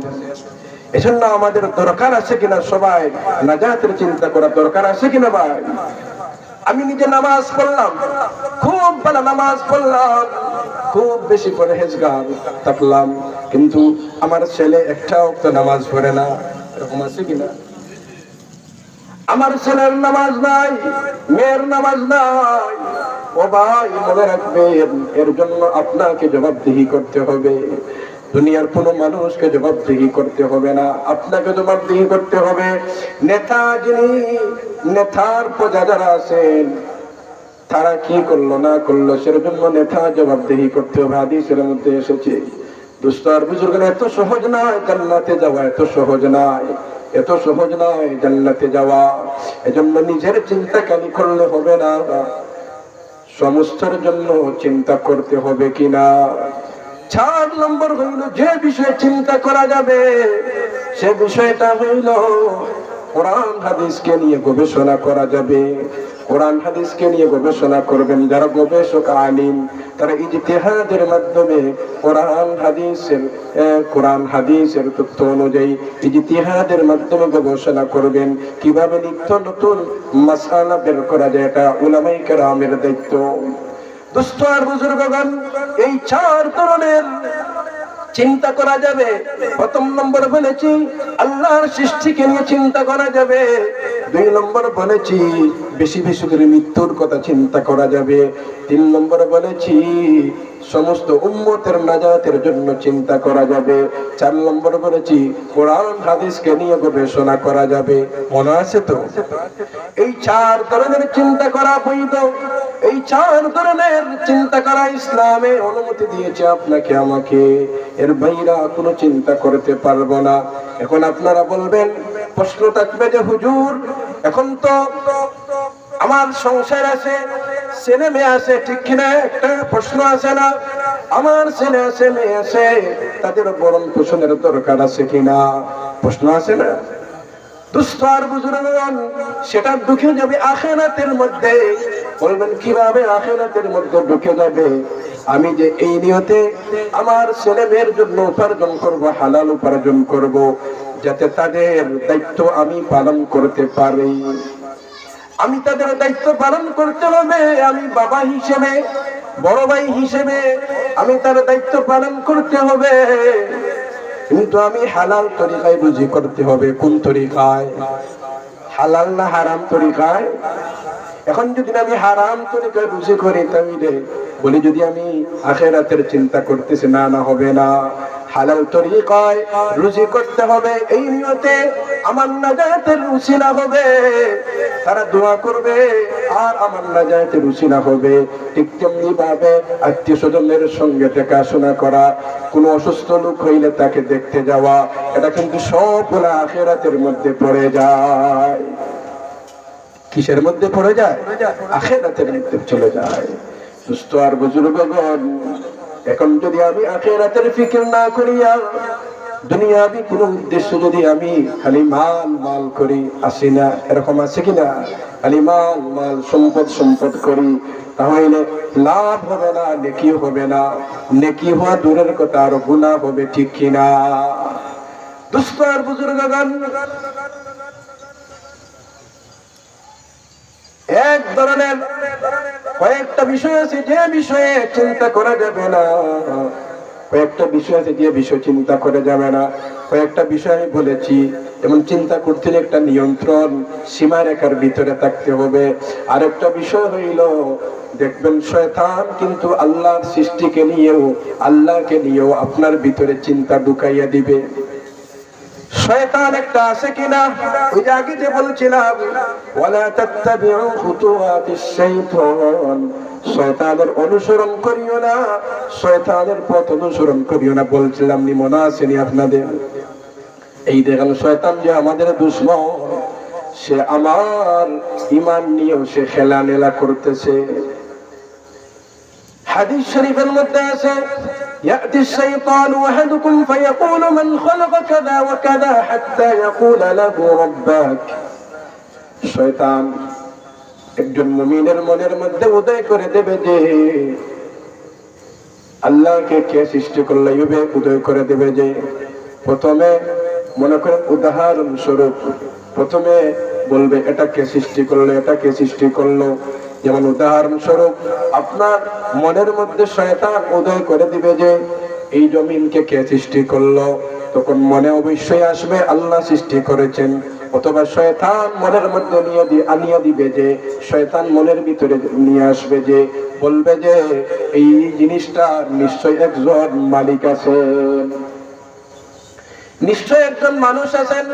এজন্য আমাদের দরকার আছে কিনা সবাই নাজাতের চিন্তা করা দরকার আছে কিনা ভাই? আমি নিজে নামাজ পড়লাম, খুব ভালো নামাজ পড়লাম, খুব বেশি পরহেজগার থাকলাম, কিন্তু আমার ছেলে একটাও তো নামাজ পড়ে না। এরকম আছে কিনা? আমার ছেলের নামাজ নাই, মেয়ের নামাজ নাই। ও ভাই, মনে রাখবেন, এর জন্য আপনাকে জবাবদিহি করতে হবে। দুনিয়ার কোনো মানুষকে জবাবদিহি করতে হবে না, আপনাকে জবাবদিহি করতে হবে। নেতা যিনি, নেতার প্রজা যারা আছেন, তারা কি করলো না করলো সের জন্য নেতা জবাবদিহি করতে হবে। হাদিসের মধ্যে এসেছে। দোস্ত আর বুজুর্গ, এত সহজ নয় জান্নাতে যাওয়া, এত সহজ নয়, এত সহজ নয় জান্নাতে যাওয়া। এজন্য নিজের চিন্তা খালি করলে হবে না, সমস্তের জন্য চিন্তা করতে হবে কিনা। 4 নম্বর হইল, যে বিষয়ে চিন্তা করা যাবে সে বিষয়টা হইল কোরআন হাদিসকে নিয়ে গবেষণা করা যাবে। কোরআন হাদিসকে নিয়ে গবেষণা করবেন যারা গবেষক আলিম, তারা ইজতিহাদের মাধ্যমে কোরআন হাদিসের তথ্য অনুযায়ী ইজতিহাদের মাধ্যমে গবেষণা করবেন কিভাবে নিত্য নতুন মাসআলা বের করা যায়। এটা উলামায়ে কেরামের দায়িত্ব। দোস্ত আর বুজুর্গগণ, এই 4 ধরনের চিন্তা করা যাবে। প্রথম নম্বর বলেছি আল্লাহর সৃষ্টিকে নিয়ে চিন্তা করা যাবে। 2 নম্বর বলেছি বেশি বেশি করে মৃত্যুর কথা চিন্তা করা যাবে। 3 নম্বর বলেছি সমস্ত উম্মতের নাজাতের জন্য চিন্তা করা যাবে। 4 নম্বর বলেছি কোরআন হাদিসকে নিয়ে গবেষণা করা যাবে। মনে আছে তো? এই 4 ধরনের চিন্তা করা বৈধ। এই 4 ধরনের চিন্তা করা ইসলামে অনুমতি দিয়েছে আপনাকে আমাকে। এর বাইরে কোনো চিন্তা করতে পারবো না। এখন আপনারা বলবেন, প্রশ্ন থাকবে যে হুজুর এখন তো আমার সংসার আছে, ছেলে মেয়ে আছে, ঠিক কিনা? একটা প্রশ্ন আছে না? আমার ছেলে আছে, মেয়ে আছে, তাদের ভরণ পোষণের দরকার আছে কিনা? প্রশ্ন আছে না? দুস্থ আর বুজুর্গগণ, সেটা ঢুকে যাবে আখিরাতের মধ্যে। বলবেন কিভাবে আখিরাতের মধ্যে ঢুকে যাবে? আমি যে এই নিয়তে আমার ছেলে মেয়ের জন্য উপার্জন করব, হালাল উপার্জন করব, যাতে তাদের দায়িত্ব আমি পালন করতে পারি। আমি তাদের দায়িত্ব পালন করতে হবে। আমি বাবা হিসেবে, বড় ভাই হিসেবে আমি তার দায়িত্ব পালন করতে হবে। কিন্তু আমি হালাল তরিকায় রুজি করতে হবে। কোন তরিকায়? হালাল না হারাম তরিকায়? এখন যদি আমি হারাম তরিকায় রুজি করি, তাহলে বলি যদি আমি আখিরাতের চিন্তা করতেছি, না না, হবে না। হালাল তরিকায় রুজি করতে হবে, এই নিয়তে আমার নাজাতের উসিলা হবে। তারা দোয়া করবে আর আমার নাজাতের উসিলা হবে। ঠিক তেমনি ভাবে আত্মীয় স্বজনের সঙ্গে দেখাশোনা করা, কোনো অসুস্থ লোক হইলে তাকে দেখতে যাওয়া, এটা কিন্তু সবগুলো আখিরাতের মধ্যে পড়ে যায়। কিসের মধ্যে পড়ে যায়? আখিরাতের মধ্যে চলে যায়। সুস্থ আর বুজুর্গগণ, এখন যদি আমি আখিরাতের ফিকির না করিয়া দুনিয়াবি কোন উদ্দেশ্য যদি আমি খালি মাল মাল করি, আসি না? এরকম আছে কিনা? খালি মাল মাল সম্পদ সম্পদ করি, তাহলে লাভ হবে না, নেকি হবে না। নেকি হওয়া দূরের কথা, আর গুনাহ হবে, ঠিক কিনা? দুস্থ আর বুজুর্গগণ, এক ধরনের কয়েকটা বিষয় আছে যে বিষয়ে চিন্তা করা যাবে না। কয়েকটা বিষয় আছে যে বিষয় চিন্তা করা যাবে না। কয়েকটা বিষয় আমি বলেছি, যেমন চিন্তা করতে হলে একটা নিয়ন্ত্রণ সীমারেখার ভিতরে থাকতে হবে। আরেকটা বিষয় হইল, দেখবেন শয়তান কিন্তু আল্লাহর সৃষ্টিকে নিয়েও, আল্লাহকে নিয়েও আপনার ভিতরে চিন্তা ঢুকাইয়া দিবে। শয়তান একটা আছে কিনা? ওই যে আগে যে বলছিলাম, ওয়ালা তাত্তাবিউ খুতুওয়াতিশ শাইতান, শয়তানের অনুসরণ করিও না, শয়তানের পথ অনুসরণ করিও না। বলছিলাম নি, মনে আসেনি আপনাদের? এই দেখেন শয়তান যে আমাদের দুশমন, সে আমার ঈমান নিয়েও সে খেলা নেলা করতেছে। হাদিস শরীফের মধ্যে আছে, يأتي الشيطان أحدكم فيقول من خلق كذا وكذا حتى يقول له ربك। শয়তান একজন মুমিনের মনের মধ্যে উদয় করে দেবে যে আল্লাহকে কে সৃষ্টি করলো, উদয় করে দেবে যে প্রথমে মনে করেন উদাহরণ স্বরূপ প্রথমে বলবে এটা কে সৃষ্টি করলো, এটা কে সৃষ্টি করলো। যেমন উদাহরণ স্বরূপ আপনার মনের মধ্যে শয়তান উদয় করে দিবে যে এই জমিনকে কে সৃষ্টি করলো, তখন মনে অবশ্যই আসবে আল্লাহ সৃষ্টি করেছেন। অথবা শয়তান মনের মধ্যে আনিয়ে দিবে যে, শয়তান মনের ভিতরে নিয়ে আসবে যে, বলবে যে এই জিনিসটা নিশ্চয় একজন মালিক আছেন, নিশ্চয় একজন মানুষ আছেন,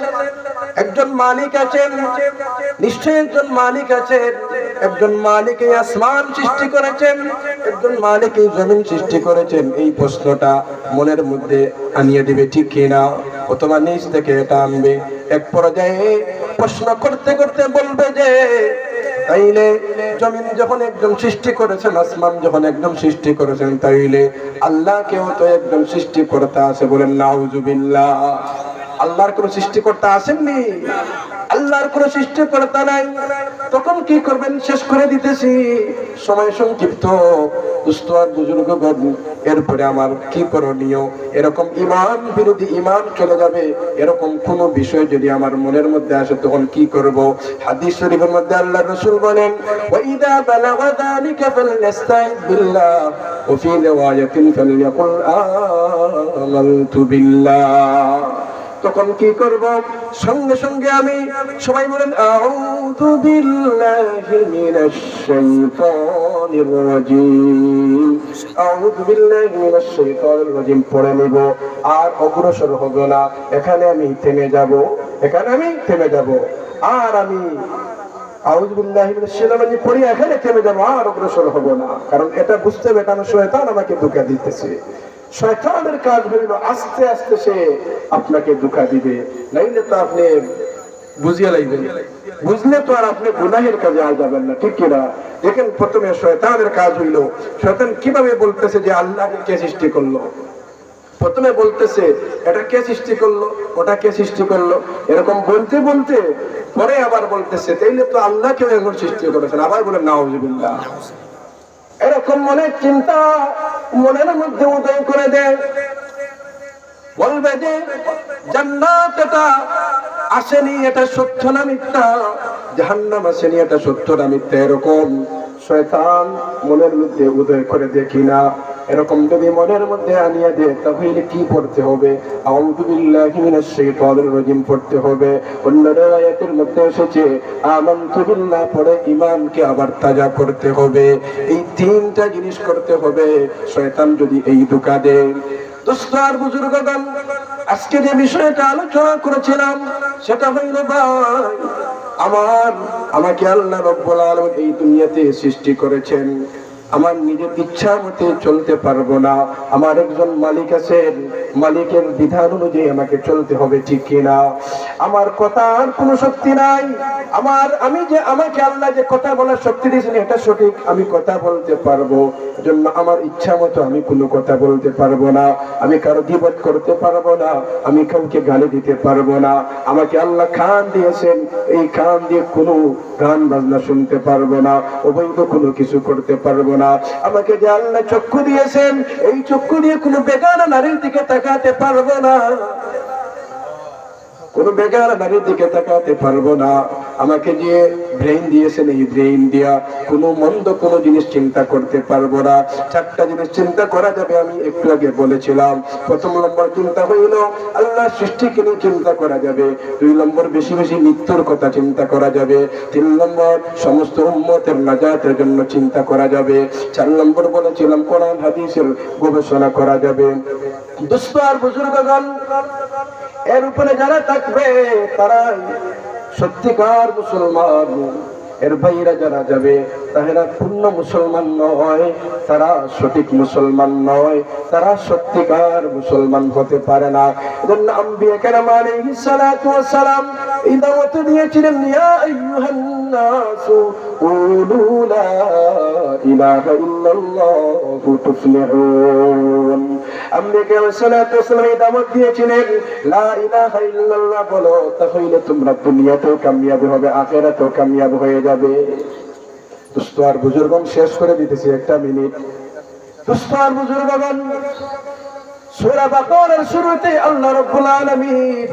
একজন মালিক আছেন, নিশ্চয় একজন মালিক আছেন। একজন মালিক এই আসমান সৃষ্টি করেছেন, একজন মালিক এই জমিন সৃষ্টি করেছেন। এই প্রশ্নটা মনের মধ্যে আনিয়ে দিবে, ঠিক কিনা? অথবা নিজ থেকে এটা আনবে। এক পর্যায়ে প্রশ্ন করতে করতে বলবে যে তাইলে জমিন যখন একজন সৃষ্টি করেছেন, আসমান যখন একজন সৃষ্টি করেছেন, তাইলে আল্লাহকেও তো একজন সৃষ্টিকর্তা আছে। বলেন নাউজুবিল্লাহ। আল্লাহর কোন সৃষ্টিকর্তা আসেননি, আল্লাহর কোন সৃষ্টিকর্তা নাই, তখন কি করবেন? শেষ করে দিতেছি, সময় সংক্ষিপ্ত। দুস্থ আর বুজুর্গগণ, এরপরে আমার কি করণীয়? এরকম ইমান বিরোধী ইমান চলে যাবে, এরকম কোন বিষয় যদি আমার মনের মধ্যে আসে, তখন কি করব? হাদিস শরীফের মধ্যে আল্লাহর রাসূল বলেন, ওয়াইদা বালাগা যালিকা ফালইস্তাইদ বিল্লাহ ওয়া ফি রিওয়ায়াতিন ফালইয়াকুল আমানতু বিল্লাহ। তখন কি করব? সঙ্গে সঙ্গে আমি, সবাই বলেন আউযু বিল্লাহি মিনাশ শাইতানির রাজীম, আউযু বিল্লাহি মিনাশ শাইতানির রাজীম পড়ে নিব, আর অগ্রসর হব না। এখানে আমি থেমে যাব, এখানে আমি থেমে যাব, আর আমি আউযু বিল্লাহি মিনাশ শাইতানির রাজীম পড়ে এখানে থেমে যাব, আর অগ্রসর হব না। কারণ এটা বুঝতে হবে, কারণ শয়তান আমাকে ধোঁকা দিতেছে। শয়তানের কাজ হইল আস্তে আস্তে সে আপনাকে ধোঁকা দিবে, নাইলে তো আপনি বুঝিয়ে লাইবেন, বুঝলে তো আর আপনি গুনাহের কাজে আয় যাবেন না, ঠিক কিনা? দেখেন, প্রথমে শয়তানের কাজ হইল, শয়তান কিভাবে বলতেছে যে আল্লাহকে কে সৃষ্টি করলো? প্রথমে বলতেছে এটা কে সৃষ্টি করলো, ওটা কে সৃষ্টি করলো, এরকম বলতে বলতে পরে আবার বলতেছে তাইলে তো আল্লাহ কেউ এখন সৃষ্টি করেছেন। আবার বলেন নাউজুবিল্লাহ। এরকম মনের চিন্তা মনের মধ্যে উদয় করে দেয়, বলবে যে জান্নাত এটা আসেনি, এটা সত্য না মিথ্যা, জাহান্নাম আসেনি, এটা সত্য না মিথ্যা। এরকম শয়তান মনের মধ্যে উদয় করে দেখি না। এরকম যদি মনের মধ্যে আনিয়ে দেয়, তাহলে কি পড়তে হবে? আউযু বিল্লাহি মিনাশ শাইতানির রাজীম পড়তে হবে। অন্য আয়াতের মধ্যে এসেছে আমানতু বিল্লাহ পড়ে ঈমানকে আবার তাজা করতে হবে। এই তিনটা জিনিস করতে হবে। শয়তান যদি এই ধোঁকা দেয়, দোস্ত আর বুজুর্গগণ, আজকে যে বিষয়টা আলোচনা করেছিলাম সেটা হইল, ভাই আমার, আমাকে আল্লাহ রাব্বুল আলামিন এই দুনিয়াতে সৃষ্টি করেছেন, আমার নিজের ইচ্ছা মতে চলতে পারবো না। আমার একজন মালিক আছেন, মালিকের বিধান অনুযায়ী আমাকে চলতে হবে, ঠিক কিনা? আমার কথার কোনো শক্তি নাই। আমাকে আল্লাহ যে কথা বলার শক্তি দিয়েছেন এটা সঠিক, আমি কথা বলতে পারবো। এজন্য আমার ইচ্ছা মতো আমি কোনো কথা বলতে পারবো না, আমি কারো গীবত করতে পারবো না, আমি কাউকে গালি দিতে পারবো না। আমাকে আল্লাহ কান দিয়েছেন, এই কান দিয়ে কোনো গান বাজনা শুনতে পারবো না, অবৈধ কোনো কিছু করতে পারবো না। আমাকে যে আল্লাহ চক্ষু দিয়েছেন, এই চক্ষু দিয়ে কোনো বেগানা নারীর দিকে তাকাতে পারবো না, কোনো বেগানা নারীর দিকে তাকাতে পারবো না। আমাকে যে ব্রেইন দিয়েছেন, এই ব্রেইন দিয়া কোনো মন্দ কোনো জিনিস চিন্তা করতে পারবো না। চারটা জিনিস চিন্তা করা যাবে, আমি একটু আগে বলেছিলাম। প্রথম নম্বর চিন্তা হইল আল্লাহ সৃষ্টিকে নিয়ে চিন্তা করা যাবে। 2 নম্বর বেশি বেশি মৃত্যুর কথা চিন্তা করা যাবে। 3 নম্বর সমস্ত উম্মতের নাজাতের জন্য চিন্তা করা যাবে। 4 নম্বর বলেছিলাম কোরআন হাদিসের গবেষণা করা যাবে। দোস্ত আর বুজুর্গগণ, এর উপরে যারা থাকবে তারাই সত্যিকার মুসলমান। এর বাইরে যারা যাবে তারা পূর্ণ মুসলমান নয়, তারা সঠিক মুসলমান নয়, তারা সত্যিকার মুসলমান হতে পারে না। এজন্য আম্বিয়া কেরাম আলাইহিস সালাতু ওয়াস সালাম এই দাওয়াত দিয়েছিলেন, ইয়া আইয়ুহান নাসু কুলু লা ইলাহা ইল্লাল্লাহু তুফলিহুন। আম্বিয়া কেরাম সালাতু ওয়াস সালাম এই দাওয়াত দিয়েছিলেন, লা ইলাহা ইল্লাল্লাহ বলো, তাহলে তোমরা দুনিয়াতেও কামিয়াব হবে, আখিরাতেও কামিয়াব হয়ে যাবে। দোস্ত আর বুজুর্গগণ, শেষ করে দিতেছি, 1 মিনিট। দোস্ত আর বুজুর্গগণ, সূরা বাকারার শুরুতে আল্লাহ রাব্বুল আলামিন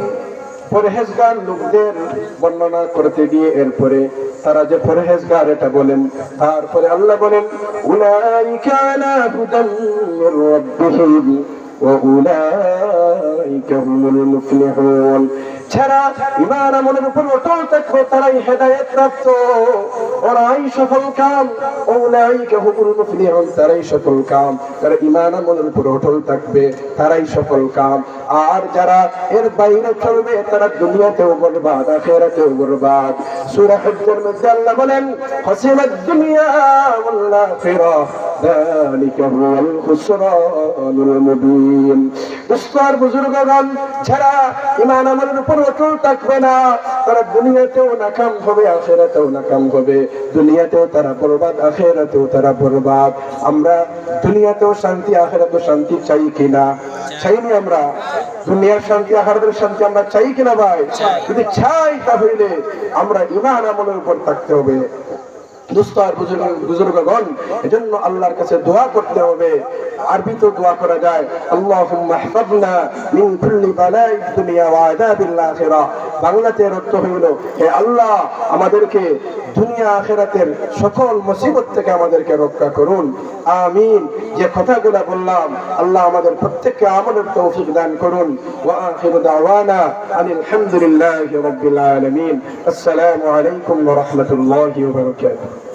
পরহেজগার লোকদের বর্ণনা করতে গিয়ে এরপরে তারা যে পরহেজগার এটা বলেন, তারপরে আল্লাহ বলেন উলাইকা আলা হুদাম মির রাব্বিহিম ওয়া উলাইকা হুমুল মুফলিহুন। যারা ঈমান আমলের উপর অটল থাকবে তারাই হেদায়েত প্রাপ্ত, ওরাই সফল কাম। উলাইকা হুমুল মুফলিহুন, তারাই সফল কাম। যারা ঈমান আমলের উপর অটল থাকবে তারাই সফল কাম। আর যারা এর বাইরে চলবে তারা দুনিয়াতেও বরবাদ, আখিরাতেও বরবাদ। সূরা হজ্জের মধ্যে আল্লাহ বলেন হাসিনাত দুনিয়া ওয়াল আখিরাহ ذلك هو الخسران المبين দুস্তার বুজুর্গগণ যারা ঈমান আমলের উপর অটল থাকবে না তারা দুনিয়াতেও নাকাম হবে আখিরাতেও নাকাম হবে দুনিয়াতেও তারা বরবাদ আখিরাতেও তারা বরবাদ আমরা দুনিয়াতেও শান্তি আখিরাতেও শান্তি চাই কিনা চাইনি আমরা দুনিয়ার শান্তি আখিরাতের শান্তি আমরা চাই কিনা ভাই যদি চাই তাহলে আমরা ঈমান আমলের উপর থাকতে হবে দুস্তার বুজুর্গগণ এজন্য আল্লাহর কাছে দোয়া করতে হবে আরবিতে দোয়া করা যায় আল্লাহুম্মা ইহফাযনা মিন কুল্লি বালাইদ দুনিয়া ওয়া আযাবিল আখিরা বাংলাতে অর্থ হলো হে আল্লাহ আমাদেরকে দুনিয়া আখিরাতের সকল মুসিবত থেকে আমাদেরকে রক্ষা করুন আমিন যে কথাগুলো বললাম আল্লাহ আমাদের প্রত্যেককে আমলের তৌফিক দান করুন ওয়া আখিরু দাওয়ানা আনিল হামদুলিল্লাহি রাব্বিল আলামিন আসসালামু আলাইকুম ওয়া রাহমাতুল্লাহি ওয়া বারাকাতুহু